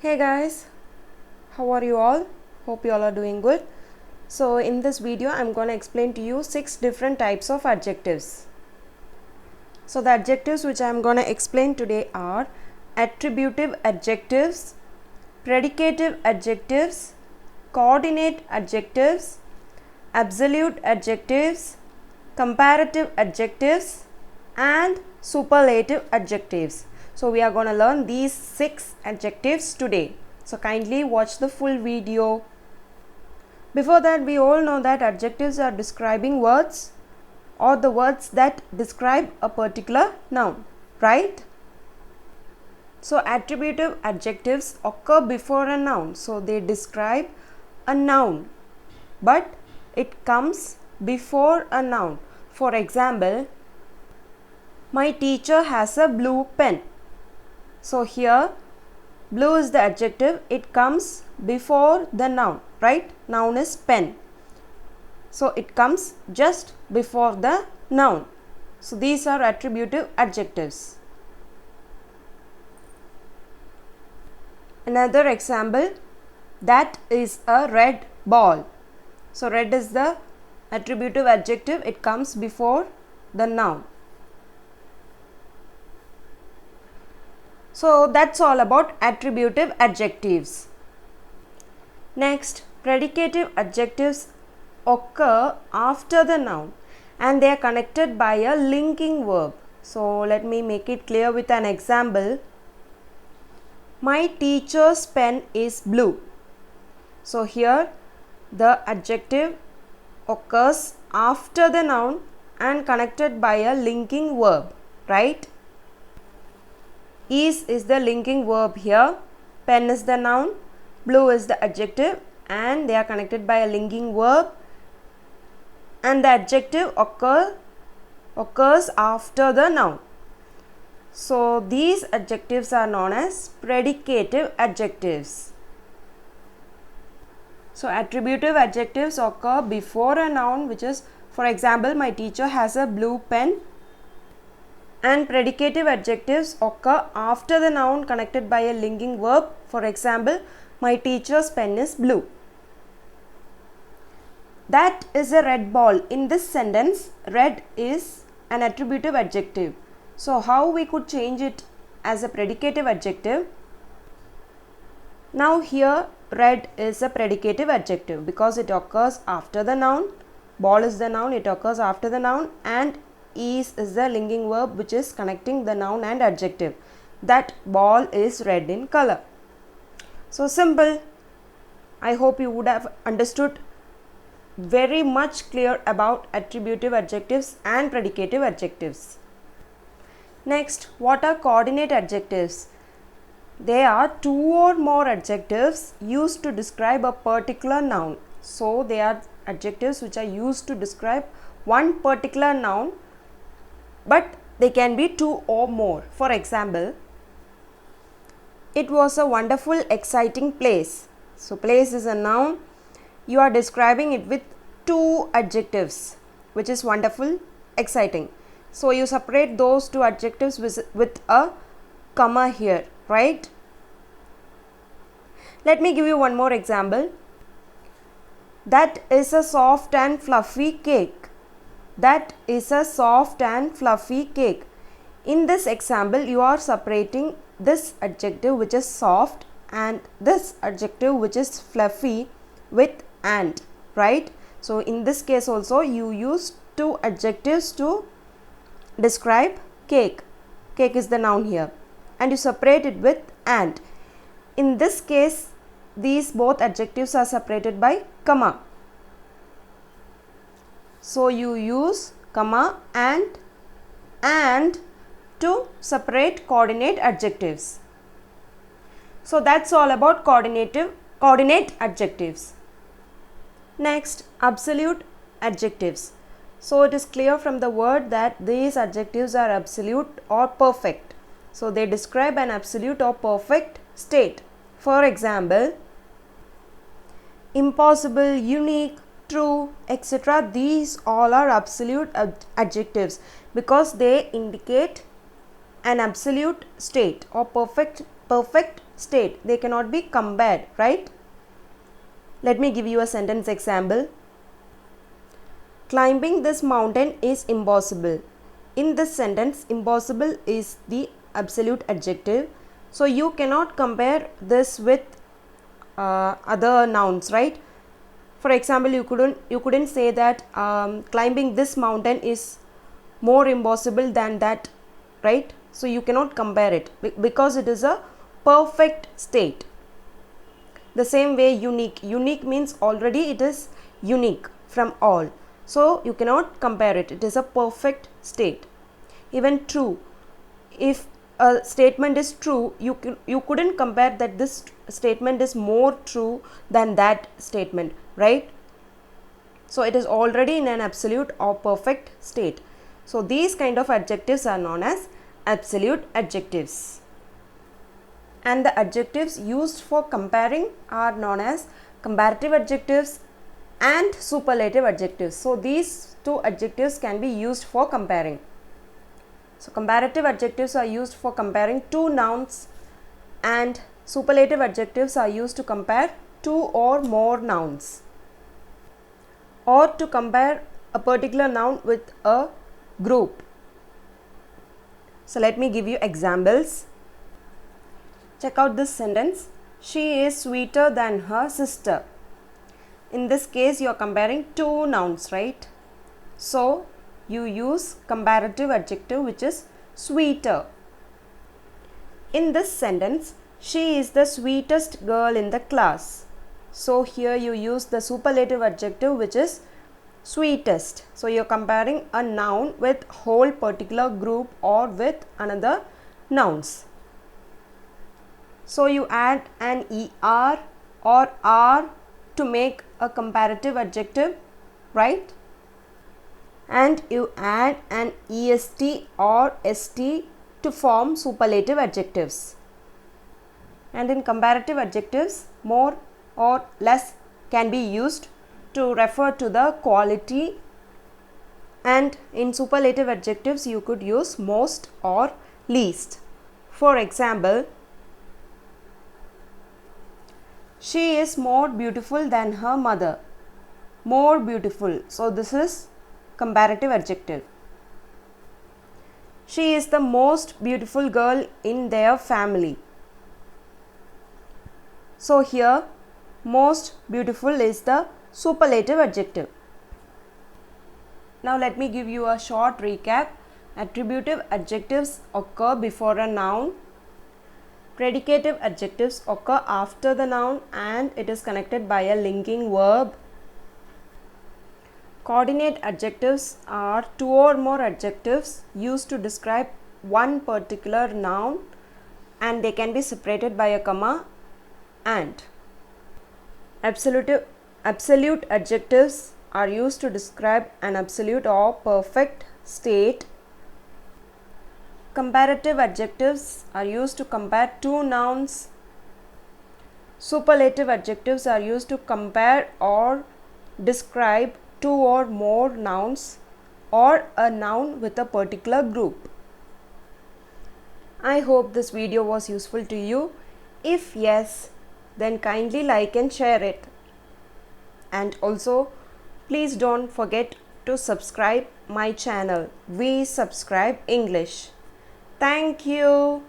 Hey guys, how are you all? Hope you all are doing good. So in this video I'm going to explain to you 6 different types of adjectives. So the adjectives which I'm going to explain today are attributive adjectives, predicative adjectives, coordinate adjectives, absolute adjectives, comparative adjectives and superlative adjectives. So we are going to learn these 6 adjectives today. So kindly watch the full video. Before that, we all know that adjectives are describing words or the words that describe a particular noun, right? So attributive adjectives occur before a noun. So they describe a noun, but it comes before a noun. For example, my teacher has a blue pen. So here blue is the adjective, it comes before the noun, right? Noun is pen. So it comes just before the noun. So these are attributive adjectives. Another example, that is a red ball. So red is the attributive adjective, it comes before the noun. So that's all about attributive adjectives. Next, predicative adjectives occur after the noun and they are connected by a linking verb. So let me make it clear with an example. My teacher's pen is blue. So here the adjective occurs after the noun and connected by a linking verb, right? Is the linking verb here, pen is the noun, blue is the adjective and they are connected by a linking verb and the adjective occurs after the noun. So these adjectives are known as predicative adjectives. So attributive adjectives occur before a noun, which is, for example, my teacher has a blue pen. And predicative adjectives occur after the noun connected by a linking verb. For example, my teacher's pen is blue. That is a red ball. In this sentence, red is an attributive adjective. So how we could change it as a predicative adjective? Now here red is a predicative adjective because it occurs after the noun. Ball is the noun, it occurs after the noun, and is the linking verb which is connecting the noun and adjective. That ball is red in color. So simple. I hope you would have understood very much clear about attributive adjectives and predicative adjectives. Next, what are coordinate adjectives? They are 2 or more adjectives used to describe a particular noun. So they are adjectives which are used to describe one particular noun, but they can be 2 or more. For example, it was a wonderful, exciting place. So place is a noun. You are describing it with 2 adjectives, which is wonderful, exciting. So you separate those 2 adjectives with a comma here, right? Let me give you one more example. That is a soft and fluffy cake. That is a soft and fluffy cake. In this example, you are separating this adjective which is soft and this adjective which is fluffy with and, right? So in this case also you use 2 adjectives to describe cake. Cake is the noun here and you separate it with and. In this case, these both adjectives are separated by comma. So you use comma and to separate coordinate adjectives. So that's all about coordinate adjectives. Next, absolute adjectives. So it is clear from the word that these adjectives are absolute or perfect. So they describe an absolute or perfect state. For example, impossible, unique, true, etc. These all are absolute adjectives because they indicate an absolute state or perfect state. They cannot be compared, right? Let me give you a sentence example. Climbing this mountain is impossible. In this sentence, impossible is the absolute adjective. So you cannot compare this with other nouns, right? For example, you couldn't say that climbing this mountain is more impossible than that, right? So you cannot compare it because it is a perfect state. The same way unique means already it is unique from all, so you cannot compare it. It is a perfect state. Even true, if a statement is true, you couldn't compare that this statement is more true than that statement, right? So it is already in an absolute or perfect state. So these kind of adjectives are known as absolute adjectives. And the adjectives used for comparing are known as comparative adjectives and superlative adjectives. So these two adjectives can be used for comparing. So comparative adjectives are used for comparing two nouns, and superlative adjectives are used to compare two or more nouns, or to compare a particular noun with a group. So let me give you examples. Check out this sentence. She is sweeter than her sister. In this case, you are comparing two nouns, right? So you use comparative adjective, which is sweeter. In this sentence, she is the sweetest girl in the class. So here you use the superlative adjective, which is sweetest. So you are comparing a noun with whole particular group or with another nouns. So you add an ER or R to make a comparative adjective, right? And you add an EST or ST to form superlative adjectives. And in comparative adjectives, more or less can be used to refer to the quality, and in superlative adjectives you could use most or least. For example, she is more beautiful than her mother. More beautiful. So this is comparative adjective. She is the most beautiful girl in their family. So here most beautiful is the superlative adjective. Now let me give you a short recap. Attributive adjectives occur before a noun. Predicative adjectives occur after the noun and it is connected by a linking verb. Coordinate adjectives are two or more adjectives used to describe one particular noun, and they can be separated by a comma and. Absolute adjectives are used to describe an absolute or perfect state. Comparative adjectives are used to compare two nouns. Superlative adjectives are used to compare or describe two or more nouns or a noun with a particular group. I hope this video was useful to you. If yes, then kindly like and share it. And also, please don't forget to subscribe my channel. We Subscribe English. Thank you.